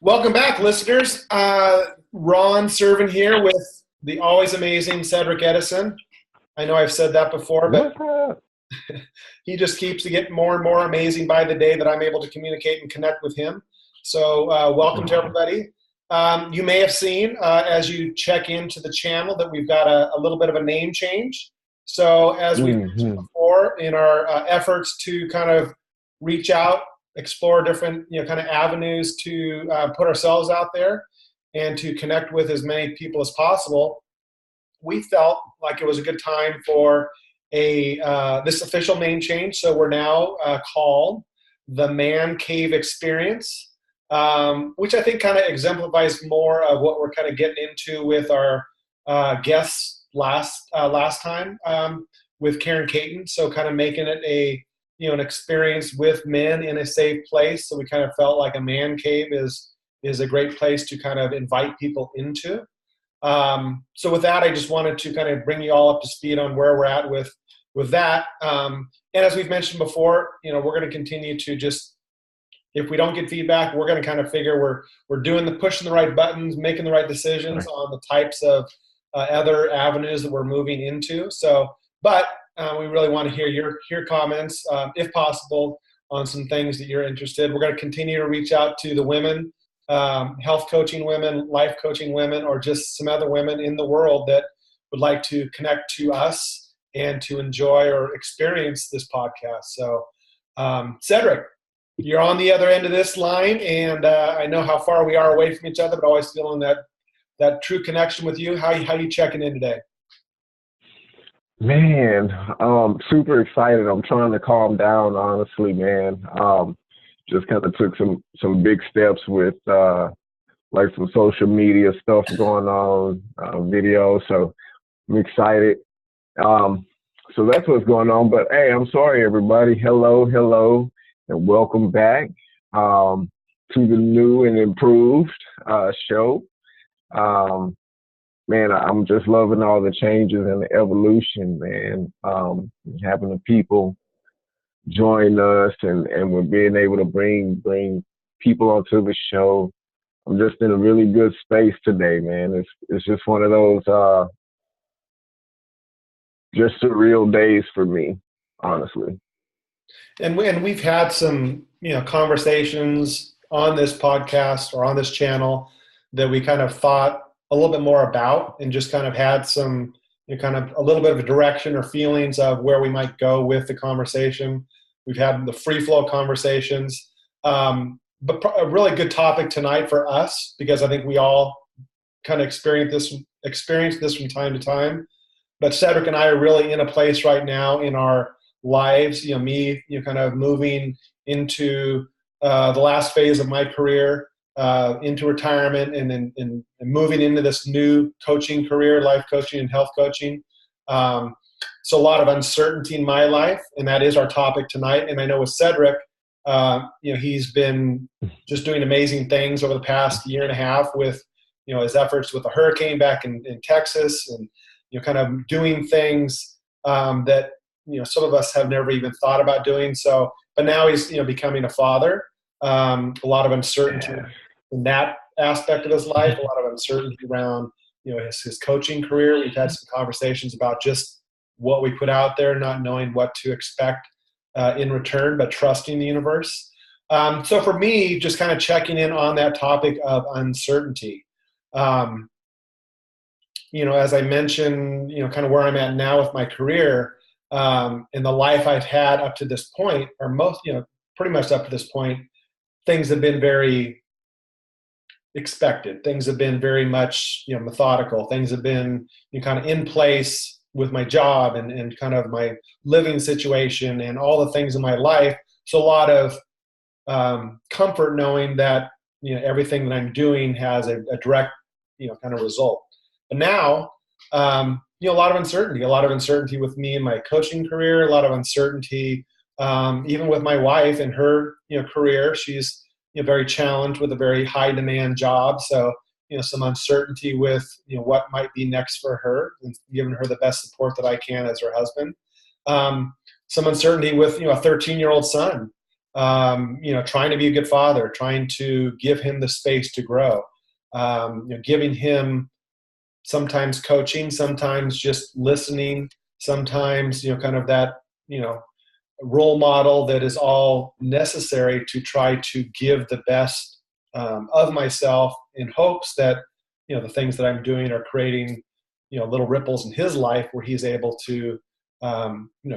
Welcome back, listeners. Ron serving here with the always amazing Cedric Edison. I know I've said that before, but he just keeps to get more and more amazing by the day that I'm able to communicate and connect with him. So welcome to everybody. You may have seen as you check into the channel that we've got a little bit of a name change. So as we mentioned before, in our efforts to kind of reach out, explore different kind of avenues to put ourselves out there and to connect with as many people as possible, we felt like it was a good time for this official name change. So we're now called the Man Kave Experience, which I think kind of exemplifies more of what we're kind of getting into with our guests last time with Karen Caton. So kind of making it an experience with men in a safe place. So we kind of felt like a man cave is a great place to kind of invite people into. So with that, I just wanted to kind of bring you all up to speed on where we're at with that. And as we've mentioned before, we're going to continue to just, if we don't get feedback, we're going to kind of figure we're pushing the right buttons, making the right decisions on the types of other avenues that we're moving into. So, but we really want to hear your comments, if possible, on some things that you're interested. We're going to continue to reach out to the women, health coaching women, life coaching women, or just some other women in the world that would like to connect to us and to enjoy or experience this podcast. So, Cedric, you're on the other end of this line, and I know how far we are away from each other, but always feeling that true connection with you. How you checking in today? Man, super excited. I'm trying to calm down, honestly, man. Just kind of took some big steps with like some social media stuff going on, videos. So I'm excited. So that's what's going on. But hey, I'm sorry, everybody. Hello, and welcome back to the new and improved show. Man, I'm just loving all the changes and the evolution, man. Having the people join us and we're being able to bring people onto the show. I'm just in a really good space today, man. It's just one of those just surreal days for me, honestly. And we've had some conversations on this podcast or on this channel that we kind of thought a little bit more about and just kind of had some kind of a little bit of a direction or feelings of where we might go with the conversation. We've had the free flow conversations, but a really good topic tonight for us because I think we all kind of experience this from time to time. But Cedric and I are really in a place right now in our lives, me kind of moving into the last phase of my career, into retirement and moving into this new coaching career, life coaching and health coaching. So a lot of uncertainty in my life, and that is our topic tonight. And I know with Cedric, he's been just doing amazing things over the past year and a half with, his efforts with the hurricane back in Texas and, kind of doing things that, some of us have never even thought about doing. So, but now he's, becoming a father. A lot of uncertainty in that aspect of his life, a lot of uncertainty around, his coaching career. We've had some conversations about just what we put out there, not knowing what to expect in return, but trusting the universe. So for me, just kind of checking in on that topic of uncertainty. As I mentioned, kind of where I'm at now with my career and the life I've had up to this point, or most, pretty much up to this point, things have been very expected. Things have been very much, methodical. Things have been kind of in place with my job and kind of my living situation and all the things in my life. So a lot of comfort knowing that, everything that I'm doing has a direct, kind of result. But now, a lot of uncertainty with me and my coaching career, a lot of uncertainty, even with my wife and her, career. She's very challenged with a very high demand job. So, some uncertainty with, what might be next for her and giving her the best support that I can as her husband. Some uncertainty with, a 13-year-old son trying to be a good father, trying to give him the space to grow, giving him sometimes coaching, sometimes just listening, sometimes, kind of that, role model that is all necessary to try to give the best of myself in hopes that, the things that I'm doing are creating, little ripples in his life where he's able to,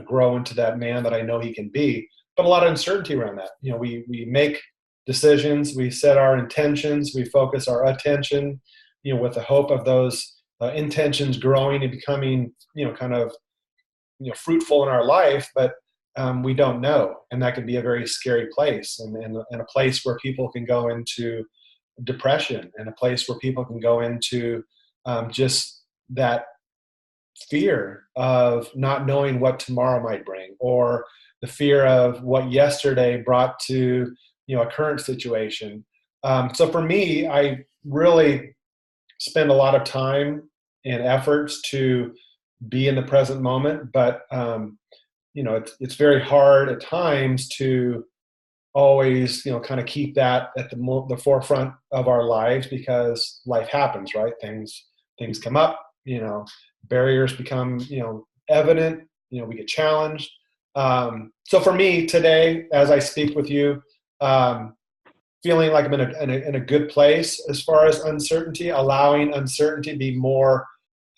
grow into that man that I know he can be. But a lot of uncertainty around that. We make decisions, we set our intentions, we focus our attention, with the hope of those intentions growing and becoming, kind of, fruitful in our life, but we don't know. And that can be a very scary place, and a place where people can go into depression, and a place where people can go into just that fear of not knowing what tomorrow might bring, or the fear of what yesterday brought to, a current situation. So for me, I really spend a lot of time and efforts to be in the present moment, but it's very hard at times to always, kind of keep that at the forefront of our lives, because life happens, right? Things come up, barriers become, evident, we get challenged. So for me today, as I speak with you, feeling like I'm in a good place as far as uncertainty, allowing uncertainty to be more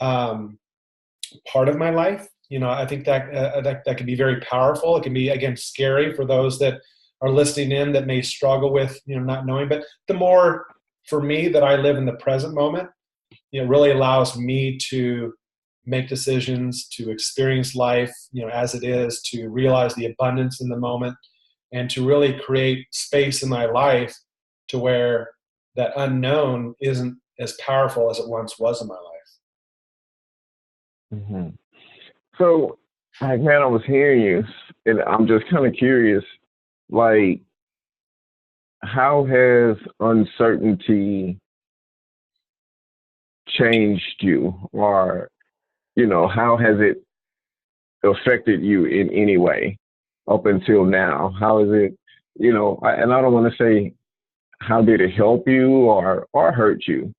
part of my life. I think that can be very powerful. It can be, again, scary for those that are listening in that may struggle with, not knowing. But the more, for me, that I live in the present moment, really allows me to make decisions, to experience life, as it is, to realize the abundance in the moment, and to really create space in my life to where that unknown isn't as powerful as it once was in my life. Mm-hmm. So, like, man, I was hearing you, and I'm just kind of curious, like, how has uncertainty changed you, or, how has it affected you in any way up until now? How is it, and I don't want to say how did it help you or hurt you,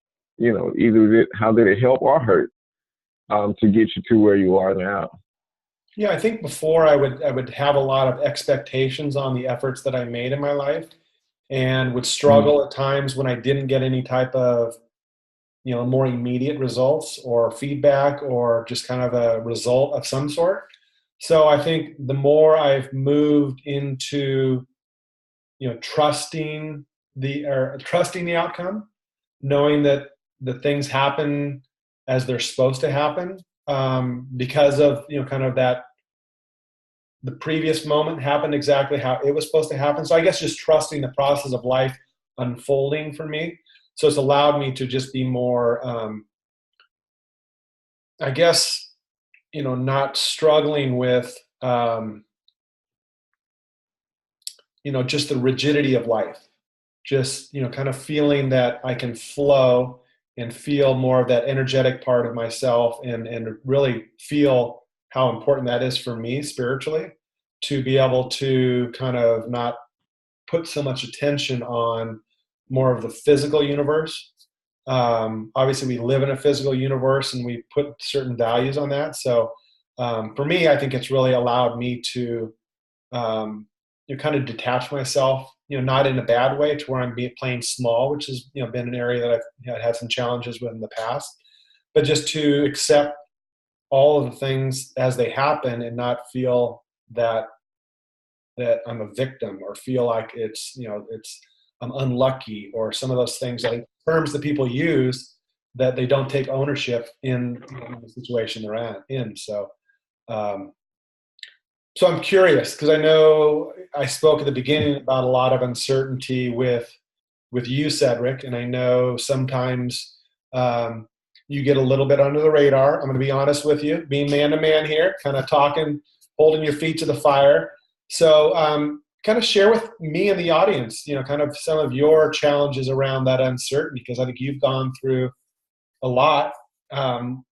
how did it help or hurt to get you to where you are now? Yeah, I think before I would have a lot of expectations on the efforts that I made in my life, and would struggle at times when I didn't get any type of, more immediate results or feedback, or just kind of a result of some sort. So I think the more I've moved into, trusting the outcome, knowing that the things happen as they're supposed to happen, because of, kind of that the previous moment happened exactly how it was supposed to happen. So I guess just trusting the process of life unfolding for me. So it's allowed me to just be more, I guess, not struggling with, just the rigidity of life. Just, kind of feeling that I can flow and feel more of that energetic part of myself, and really feel how important that is for me spiritually, to be able to kind of not put so much attention on more of the physical universe. Obviously, we live in a physical universe, and we put certain values on that. So for me, I think it's really allowed me to, kind of detach myself, not in a bad way to where I'm playing small, which has, been an area that I've had some challenges with in the past, but just to accept all of the things as they happen, and not feel that I'm a victim, or feel like I'm unlucky, or some of those things, like terms that people use, that they don't take ownership in, the situation they're in. Um, so I'm curious, because I know I spoke at the beginning about a lot of uncertainty with you, Cedric, and I know sometimes you get a little bit under the radar. I'm going to be honest with you, being man to man here, kind of talking, holding your feet to the fire. So kind of share with me and the audience, kind of some of your challenges around that uncertainty, because I think you've gone through a lot, kind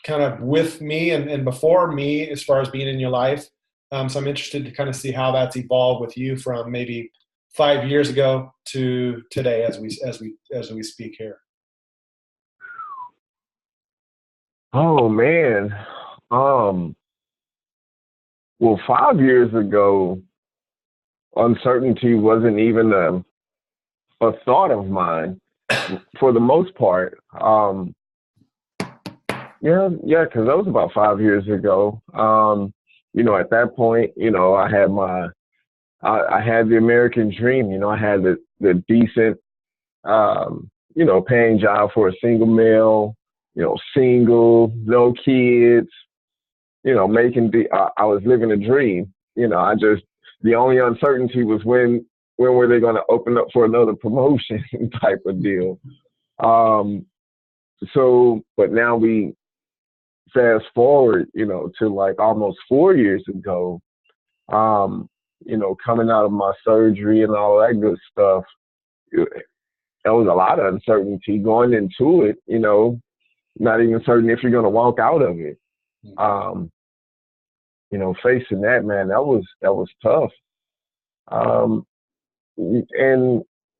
of with me and before me, as far as being in your life. So I'm interested to kind of see how that's evolved with you from maybe 5 years ago to today as we speak here. Oh man. Well, 5 years ago, uncertainty wasn't even a thought of mine for the most part. Because that was about 5 years ago. At that point, I had the American dream. I had the decent, paying job for a single male, single, no kids, I was living a dream. The only uncertainty was when were they going to open up for another promotion type of deal. But now we fast forward, to like almost 4 years ago, coming out of my surgery and all that good stuff, there was a lot of uncertainty going into it, not even certain if you're going to walk out of it. Facing that, man, that was tough. And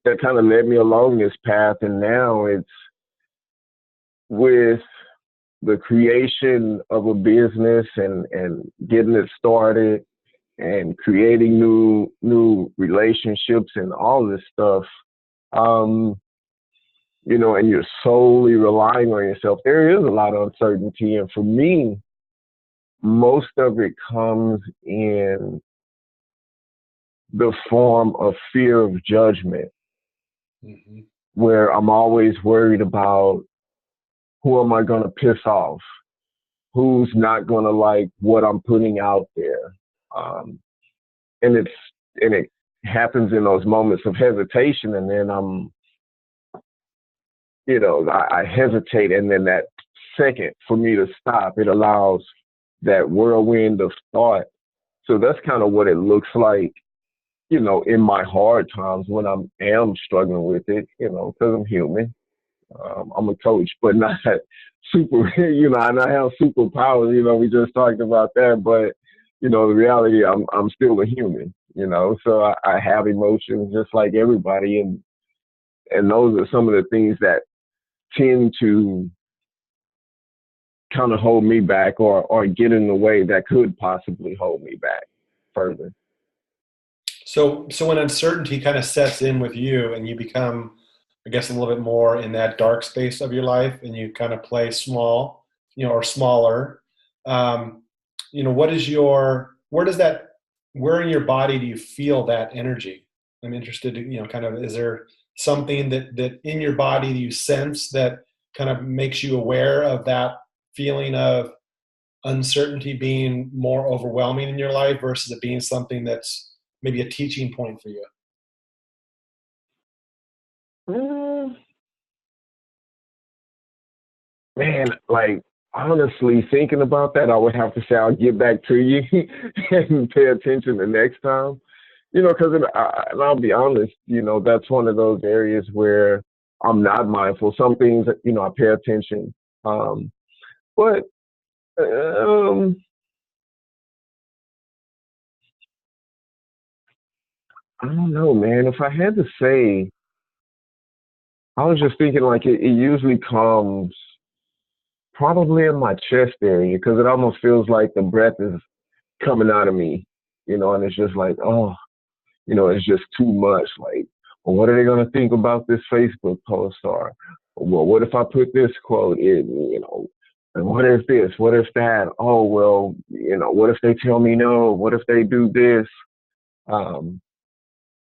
that kind of led me along this path. And now it's with the creation of a business and getting it started and creating new relationships and all this stuff, and you're solely relying on yourself. There is a lot of uncertainty. And for me, most of it comes in the form of fear of judgment, where I'm always worried about who am I going to piss off? Who's not going to like what I'm putting out there? And it happens in those moments of hesitation. And then I hesitate. And then that second for me to stop, it allows that whirlwind of thought. So that's kind of what it looks like, in my hard times when I am struggling with it, because I'm human. I'm a coach, but not super, and I have superpowers, we just talked about that, but, the reality, I'm still a human, so I have emotions just like everybody. And those are some of the things that tend to kind of hold me back or get in the way that could possibly hold me back further. So when uncertainty kind of sets in with you and you become, I guess, a little bit more in that dark space of your life and you kind of play small, or smaller, where in your body do you feel that energy? I'm interested to, kind of, is there something that in your body that you sense that kind of makes you aware of that feeling of uncertainty being more overwhelming in your life versus it being something that's maybe a teaching point for you? Man, like, honestly, thinking about that, I would have to say I'll get back to you and pay attention the next time. Because and I'll be honest, that's one of those areas where I'm not mindful. Some things, I pay attention. But I don't know, man. If I had to say, I was just thinking like it usually comes probably in my chest area because it almost feels like the breath is coming out of me, and it's just like, oh, it's just too much. Like, well, what are they going to think about this Facebook post? Or, well, what if I put this quote in, and what if this, what if that? Oh, well, what if they tell me no? What if they do this?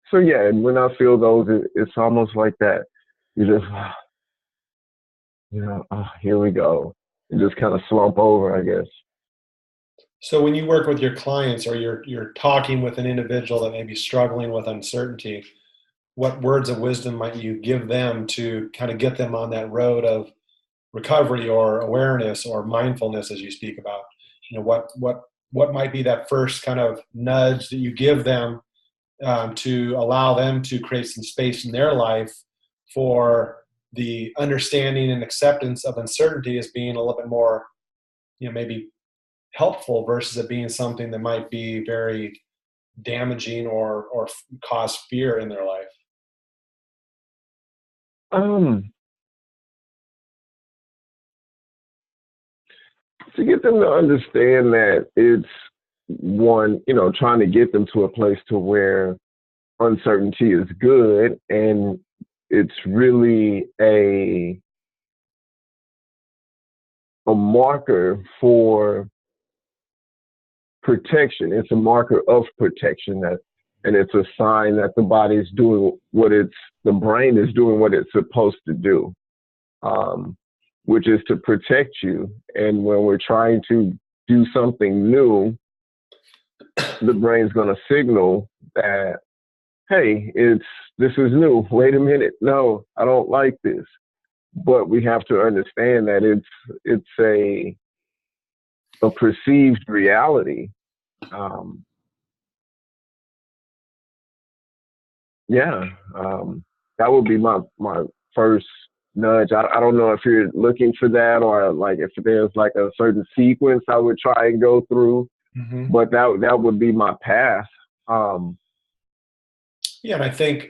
So yeah, and when I feel those, it's almost like that. You just, oh, here we go. You just kind of slump over, I guess. So when you work with your clients or you're talking with an individual that may be struggling with uncertainty, what words of wisdom might you give them to kind of get them on that road of recovery or awareness or mindfulness, as you speak about? What might be that first kind of nudge that you give them to allow them to create some space in their life for the understanding and acceptance of uncertainty as being a little bit more, maybe helpful versus it being something that might be very damaging or cause fear in their life? Um, to get them to understand that it's one, trying to get them to a place to where uncertainty is good, and it's really a marker for protection. It's a marker of protection, and it's a sign that the body is doing the brain is doing what it's supposed to do, which is to protect you. And when we're trying to do something new, the brain's going to signal that, hey, this is new. Wait a minute. No, I don't like this. But we have to understand that it's a perceived reality. Yeah, that would be my first nudge. I don't know if you're looking for that, or like if there's like a certain sequence I would try and go through, but that would be my path. Yeah, and I think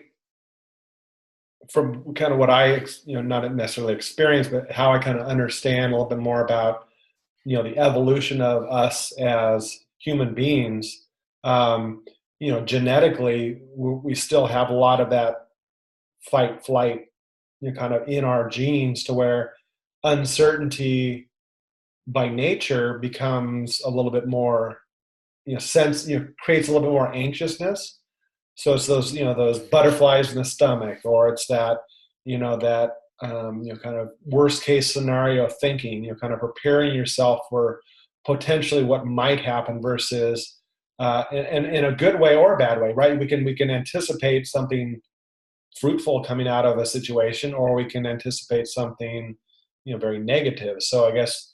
from kind of what I, not necessarily experience, but how I kind of understand a little bit more about, the evolution of us as human beings, genetically, we still have a lot of that fight, flight, kind of in our genes, to where uncertainty by nature becomes a little bit more, creates a little bit more anxiousness. So it's those butterflies in the stomach, or it's that, that kind of worst case scenario thinking, kind of preparing yourself for potentially what might happen versus in a good way or a bad way, right? We can anticipate something fruitful coming out of a situation, or we can anticipate something, very negative. So I guess,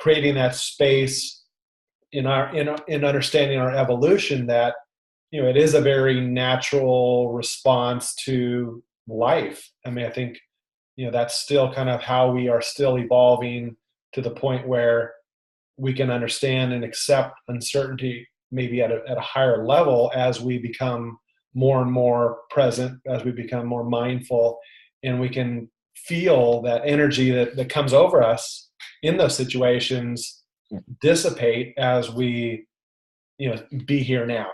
creating that space in understanding our evolution, that it is a very natural response to life. I mean, I think, that's still kind of how we are still evolving to the point where we can understand and accept uncertainty maybe at a higher level as we become more and more present, as we become more mindful, and we can feel that energy that comes over us in those situations dissipate as we, be here now,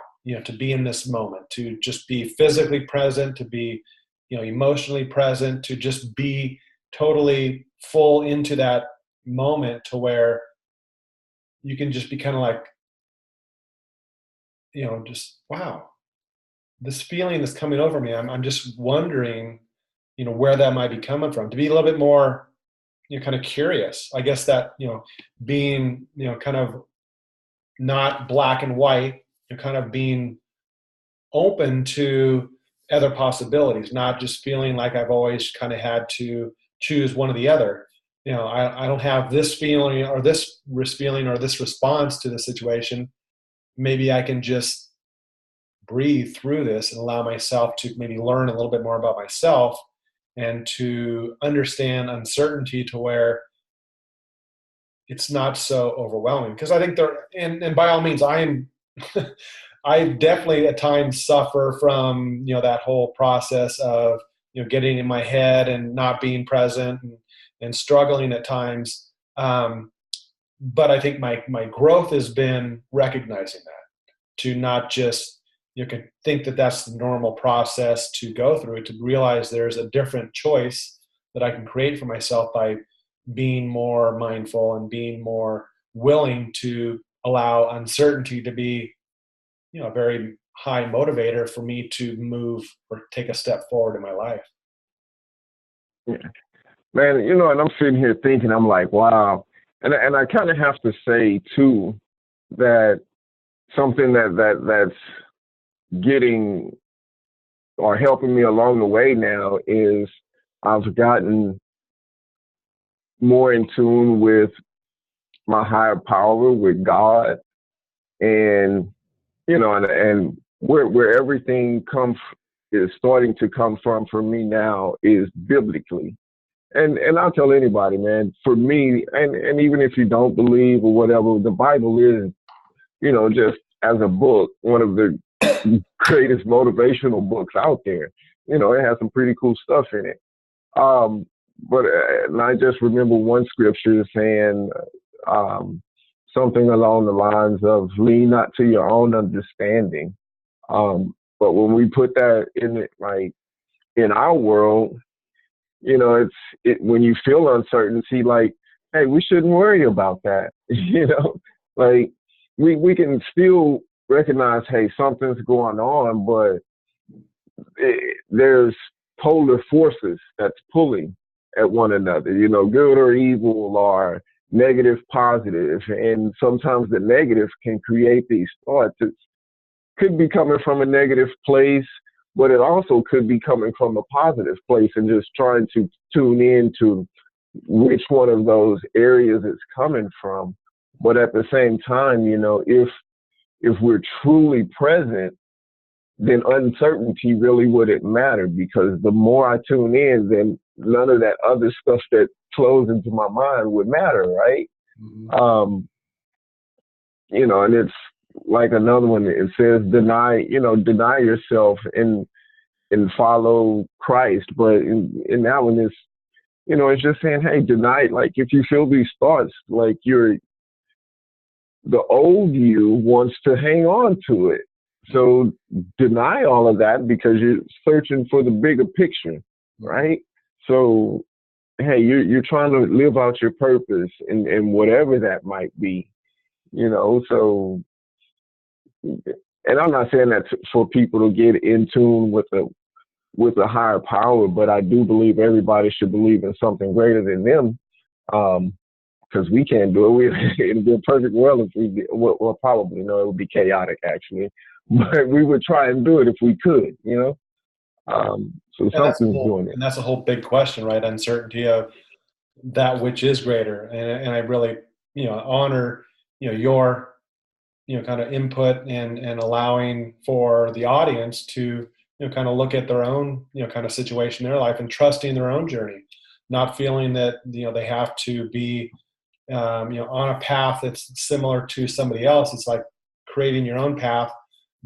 to be in this moment, to just be physically present, to be, emotionally present, to just be totally full into that moment, to where you can just be kind of like, just, wow, this feeling that's coming over me. I'm just wondering, where that might be coming from, to be a little bit more, kind of curious. I guess that, being, kind of not black and white, and kind of being open to other possibilities, not just feeling like I've always kind of had to choose one or the other. I don't have this feeling or this feeling or this response to the situation. Maybe I can just breathe through this and allow myself to maybe learn a little bit more about myself, and to understand uncertainty to where it's not so overwhelming. Because I think and by all means, I am, I definitely at times suffer from, that whole process of, getting in my head and not being present, and struggling at times. But I think my growth has been recognizing that, to not just, can think that that's the normal process to go through, to realize there's a different choice that I can create for myself by being more mindful and being more willing to allow uncertainty to be, a very high motivator for me to move or take a step forward in my life. Yeah. Man, and I'm sitting here thinking, I'm like, wow. And I kind of have to say too that something that's getting or helping me along the way now is I've gotten more in tune with my higher power, with God, and and where everything is starting to come from for me now is biblically. And I'll tell anybody, man, for me, and even if you don't believe or whatever, the Bible is, just as a book, one of the greatest motivational books out there. It has some pretty cool stuff in it. Um, but and I just remember one scripture saying something along the lines of "lean not to your own understanding." But when we put that in it, like in our world, when you feel uncertainty, like, hey, we shouldn't worry about that. Like we can still recognize, hey, something's going on, but there's polar forces that's pulling at one another, good or evil or negative, positive. And sometimes the negative can create these thoughts. It could be coming from a negative place, but it also could be coming from a positive place, and just trying to tune in to which one of those areas it's coming from. But at the same time, if we're truly present, then uncertainty really wouldn't matter, because the more I tune in, then none of that other stuff that flows into my mind would matter, right? Mm-hmm. And it's like another one. It says deny yourself and follow Christ. But in that one, it's just saying, hey, deny. Like if you feel these thoughts, like the old you wants to hang on to it. So deny all of that, because you're searching for the bigger picture, right? So, hey, you're trying to live out your purpose and whatever that might be, so, and I'm not saying that for people to get in tune with a higher power, but I do believe everybody should believe in something greater than them. Because we can't do it. It'd be a perfect world if we did. Well, probably, it would be chaotic, actually. But we would try and do it if we could, So something's doing it. And that's a whole big question, right? Uncertainty of that which is greater. And I really, honor, your, kind of input and allowing for the audience to, kind of look at their own, kind of situation in their life and trusting their own journey, not feeling that, they have to be, on a path that's similar to somebody else. It's like creating your own path,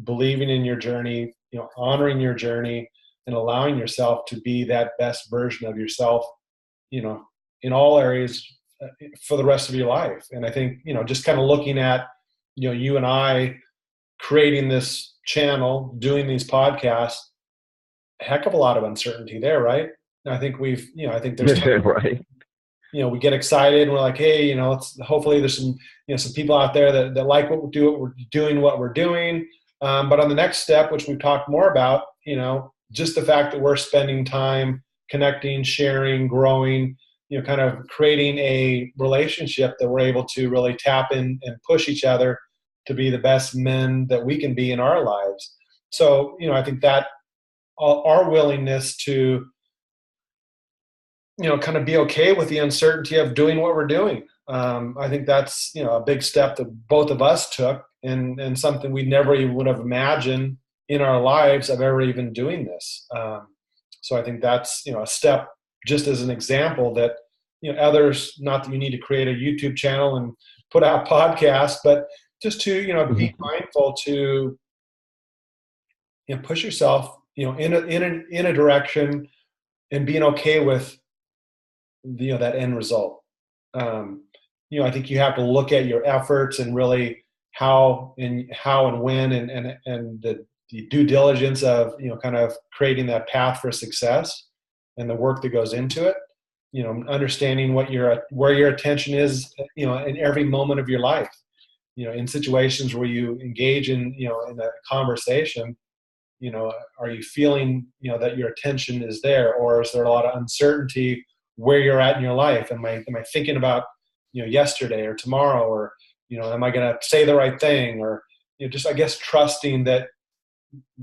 believing in your journey, honoring your journey, and allowing yourself to be that best version of yourself, in all areas for the rest of your life. And I think, just kind of looking at, you and I creating this channel, doing these podcasts, a heck of a lot of uncertainty there, right? And I think I think there's right. We get excited and we're like, hey, hopefully there's some, some people out there that like what we're doing. But on the next step, which we've talked more about, just the fact that we're spending time connecting, sharing, growing, kind of creating a relationship that we're able to really tap in and push each other to be the best men that we can be in our lives. So, I think that our willingness to, kind of be okay with the uncertainty of doing what we're doing. I think that's, a big step that both of us took, and something we never even would have imagined in our lives of ever even doing this. So I think that's, a step, just as an example that, others, not that you need to create a YouTube channel and put out podcasts, but just to, be mindful to, push yourself, in a direction, and being okay with, that end result. I think you have to look at your efforts and really how and when and the due diligence of, kind of creating that path for success and the work that goes into it, understanding where your attention is, in every moment of your life, in situations where you engage in, in a conversation, are you feeling, that your attention is there, or is there a lot of uncertainty where you're at in your life? Am I thinking about, yesterday or tomorrow, or, am I going to say the right thing, or, just, I guess, trusting that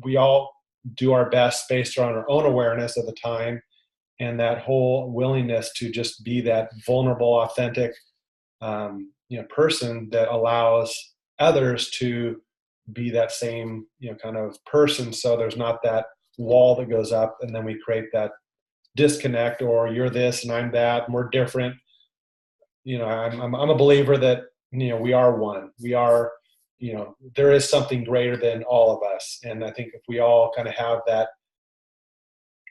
we all do our best based on our own awareness of the time, and that whole willingness to just be that vulnerable, authentic, person that allows others to be that same, kind of person. So there's not that wall that goes up, and then we create that disconnect, or you're this and I'm that and we're different. I'm a believer that, we are one. We are, there is something greater than all of us. And I think if we all kind of have that,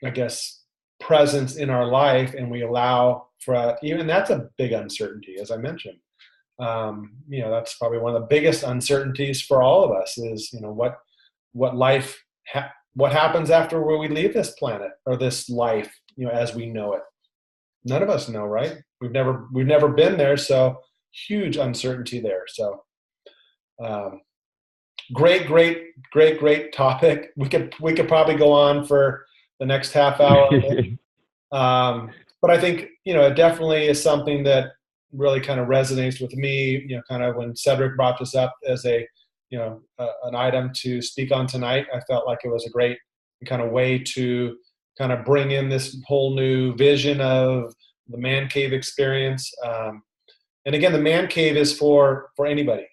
I guess, presence in our life, and we allow for, even that's a big uncertainty, as I mentioned. That's probably one of the biggest uncertainties for all of us is, what life, what happens after we leave this planet or this life, as we know it. None of us know, right? We've never been there, so huge uncertainty there. So, great topic. We could probably go on for the next half hour. But I think, it definitely is something that really kind of resonates with me, kind of when Cedric brought this up as an item to speak on tonight. I felt like it was a great kind of way to kind of bring in this whole new vision of the Man Kave Experience. And again, the Man Cave is for anybody.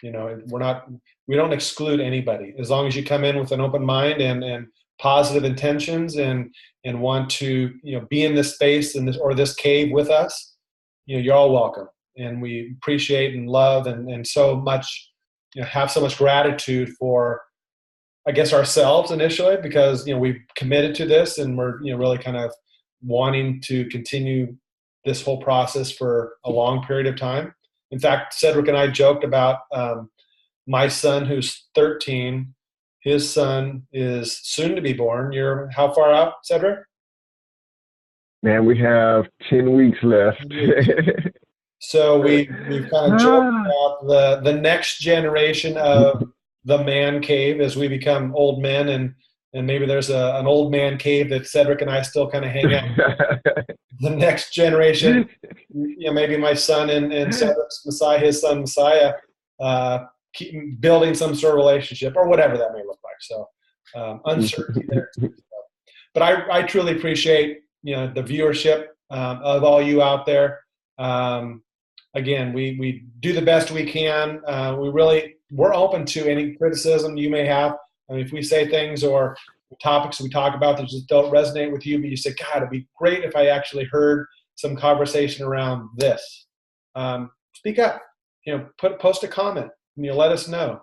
We don't exclude anybody, as long as you come in with an open mind and positive intentions and want to, be in this space and this cave with us. You're all welcome. And we appreciate and love and so much, have so much gratitude for, I guess, ourselves initially, because, we've committed to this and we're, really kind of wanting to continue this whole process for a long period of time. In fact, Cedric and I joked about my son, who's 13. His son is soon to be born. You're how far out, Cedric? Man, we have 10 weeks left. So we've kind of joked about the next generation of the Man Cave as we become old men, and maybe there's an old man cave that Cedric and I still kind of hang out. The next generation, maybe my son and Cedric's Messiah, his son Messiah, keep building some sort of relationship or whatever that may look like. So uncertainty there too. But I truly appreciate, the viewership of all you out there. Again, we do the best we can. We're open to any criticism you may have. I mean, if we say things or topics we talk about that just don't resonate with you, but you say, God, it'd be great if I actually heard some conversation around this. Speak up, post a comment, let us know.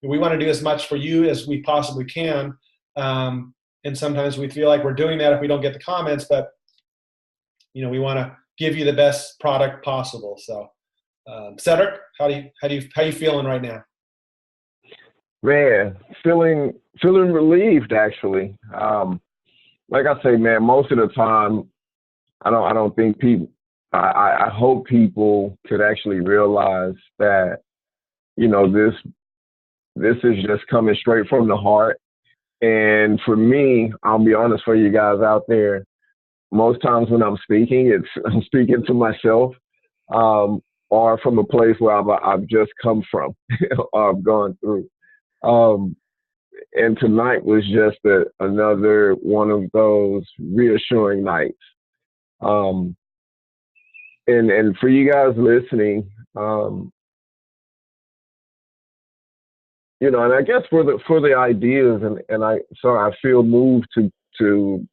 We want to do as much for you as we possibly can. And sometimes we feel like we're doing that if we don't get the comments, but, we want to give you the best product possible. So, Cedric, how you feeling right now? Man, feeling relieved actually. Like I say, man, most of the time, I don't think people. I hope people could actually realize that, this is just coming straight from the heart. And for me, I'll be honest for you guys out there. Most times when I'm speaking, I'm speaking to myself, or from a place where I've just come from, or I've gone through. And tonight was just another one of those reassuring nights. And for you guys listening, and I guess for the ideas, and I feel moved to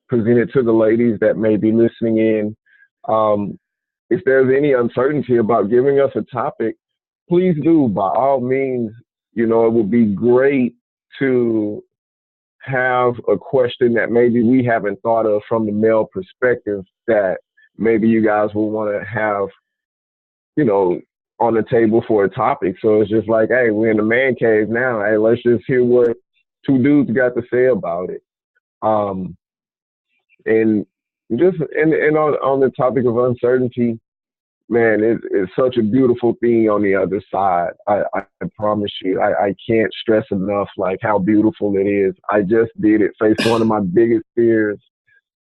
present it to the ladies that may be listening in. If there's any uncertainty about giving us a topic, please do, by all means. It would be great to have a question that maybe we haven't thought of from the male perspective that maybe you guys will want to have, on the table for a topic. So it's just like, hey, we're in the man cave now. Hey, let's just hear what two dudes got to say about it. And on the topic of uncertainty, man, it's such a beautiful thing on the other side. I promise you, I can't stress enough like how beautiful it is. I just did it, faced one of my biggest fears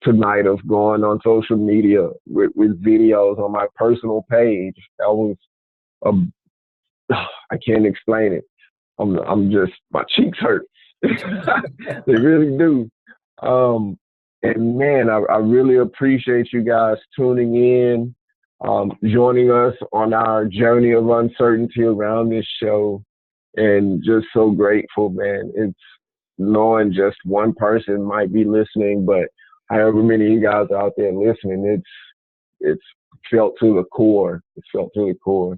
tonight of going on social media with videos on my personal page. That was, I can't explain it. I'm just, my cheeks hurt. They really do. And man, I really appreciate you guys tuning in, joining us on our journey of uncertainty around this show, and just so grateful, man. It's knowing just one person might be listening, but however many of you guys are out there listening, it's felt to the core. It's felt to the core.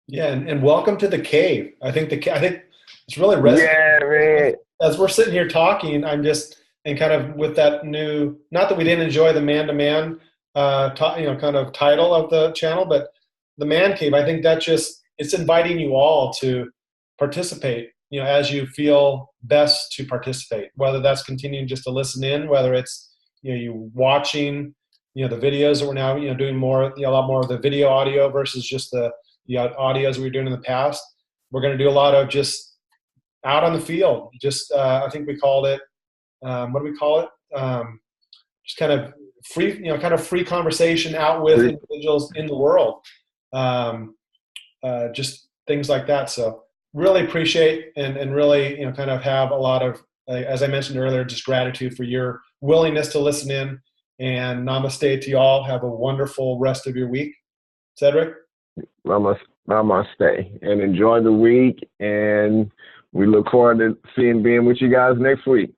Yeah, and welcome to the cave. I think it's really resonating. Yeah, man. As we're sitting here talking, I'm just and kind of with that new. Not that we didn't enjoy the man-to-man, kind of title of the channel, but the man cave. I think that just it's inviting you all to participate. As you feel best to participate, whether that's continuing just to listen in, whether it's you watching the videos that we're now doing more a lot more of the video audio versus just the audios we were doing in the past. We're going to do a lot of just out on the field. Just I think we called it. What do we call it? Just kind of free, free conversation out with individuals in the world. Just things like that. So really appreciate and really kind of have a lot of, as I mentioned earlier, just gratitude for your willingness to listen in. And namaste to y'all. Have a wonderful rest of your week, Cedric. Namaste, and enjoy the week. And we look forward to being with you guys next week.